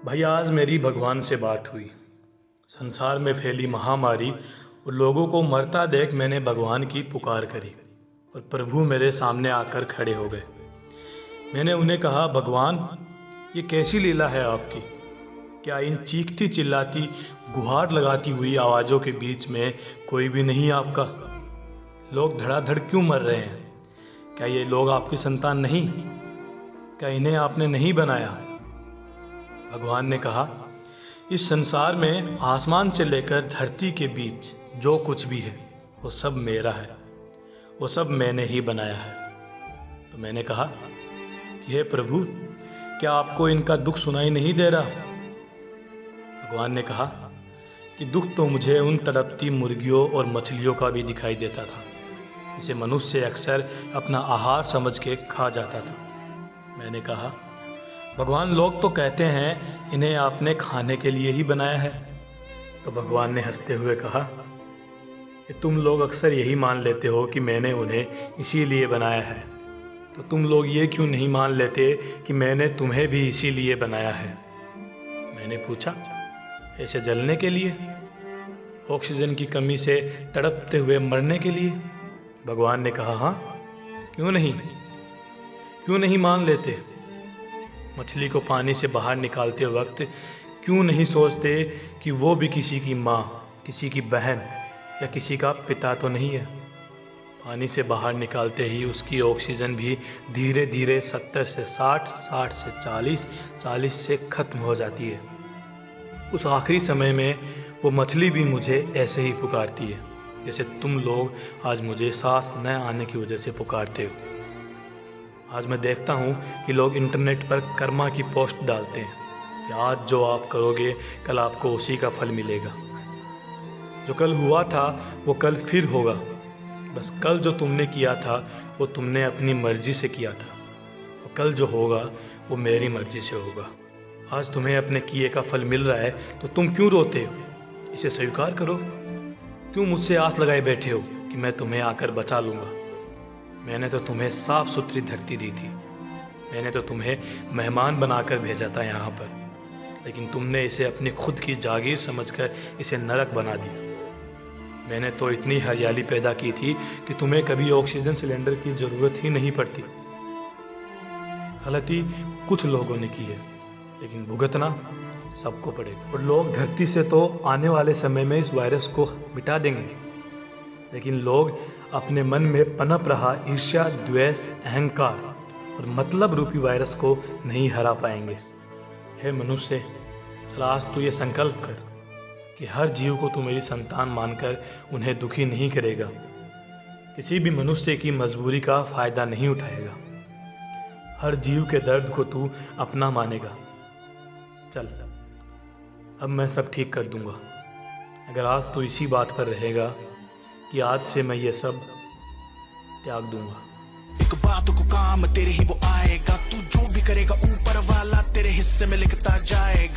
भाई आज मेरी भगवान से बात हुई। संसार में फैली महामारी और लोगों को मरता देख मैंने भगवान की पुकार करी और प्रभु मेरे सामने आकर खड़े हो गए। मैंने उन्हें कहा, भगवान ये कैसी लीला है आपकी? क्या इन चीखती चिल्लाती गुहार लगाती हुई आवाज़ों के बीच में कोई भी नहीं आपका? लोग धड़ाधड़ क्यों मर रहे हैं? क्या ये लोग आपकी संतान नहीं? क्या इन्हें आपने नहीं बनाया? भगवान ने कहा, इस संसार में आसमान से लेकर धरती के बीच जो कुछ भी है वो सब मेरा है, वो सब मैंने ही बनाया है। तो मैंने कहा कि हे प्रभु, क्या आपको इनका दुख सुनाई नहीं दे रहा? भगवान ने कहा कि दुख तो मुझे उन तड़पती मुर्गियों और मछलियों का भी दिखाई देता था, इसे मनुष्य अक्सर अपना आहार समझ के खा जाता था। मैंने कहा, भगवान लोग तो कहते हैं इन्हें आपने खाने के लिए ही बनाया है। तो भगवान ने हंसते हुए कहा कि तुम लोग अक्सर यही मान लेते हो कि मैंने उन्हें इसीलिए बनाया है, तो तुम लोग ये क्यों नहीं मान लेते कि मैंने तुम्हें भी इसीलिए बनाया है? मैंने पूछा, ऐसे जलने के लिए? ऑक्सीजन की कमी से तड़पते हुए मरने के लिए? भगवान ने कहा, हाँ, क्यों नहीं मान लेते? मछली को पानी से बाहर निकालते वक्त क्यों नहीं सोचते कि वो भी किसी की माँ, किसी की बहन या किसी का पिता तो नहीं है? पानी से बाहर निकालते ही उसकी ऑक्सीजन भी धीरे धीरे 70 से 60, 60 से 40, 40 से खत्म हो जाती है। उस आखिरी समय में वो मछली भी मुझे ऐसे ही पुकारती है जैसे तुम लोग आज मुझे सांस न आने की वजह से पुकारते हो। आज मैं देखता हूँ कि लोग इंटरनेट पर कर्मा की पोस्ट डालते हैं कि आज जो आप करोगे कल आपको उसी का फल मिलेगा। जो कल हुआ था वो कल फिर होगा, बस कल जो तुमने किया था वो तुमने अपनी मर्जी से किया था, और कल जो होगा वो मेरी मर्जी से होगा। आज तुम्हें अपने किए का फल मिल रहा है तो तुम क्यों रोते हो? इसे स्वीकार करो। क्यों मुझसे आस लगाए बैठे हो कि मैं तुम्हें आकर बचा लूँगा? मैंने तो तुम्हें साफ सुथरी धरती दी थी, मैंने तो तुम्हें मेहमान बनाकर भेजा था यहाँ पर, लेकिन तुमने इसे अपनी खुद की जागीर समझकर इसे नरक बना दिया। मैंने तो इतनी हरियाली पैदा की थी कि तुम्हें कभी ऑक्सीजन सिलेंडर की जरूरत ही नहीं पड़ती। गलती कुछ लोगों ने की है, लेकिन भुगतना सबको पड़ेगा। और लोग धरती से तो आने वाले समय में इस वायरस को मिटा देंगे, लेकिन लोग अपने मन में पनप रहा ईर्ष्या, द्वेष, अहंकार और मतलब रूपी वायरस को नहीं हरा पाएंगे। हे मनुष्य, चल आज तू ये संकल्प कर कि हर जीव को तू मेरी संतान मानकर उन्हें दुखी नहीं करेगा, किसी भी मनुष्य की मजबूरी का फायदा नहीं उठाएगा, हर जीव के दर्द को तू अपना मानेगा। चल अब मैं सब ठीक कर दूंगा, अगर आज तू इसी बात पर रहेगा कि आज से मैं ये सब त्याग दूंगा। एक बात को काम तेरे ही वो आएगा, तू जो भी करेगा ऊपर वाला तेरे हिस्से में लिखता जाएगा।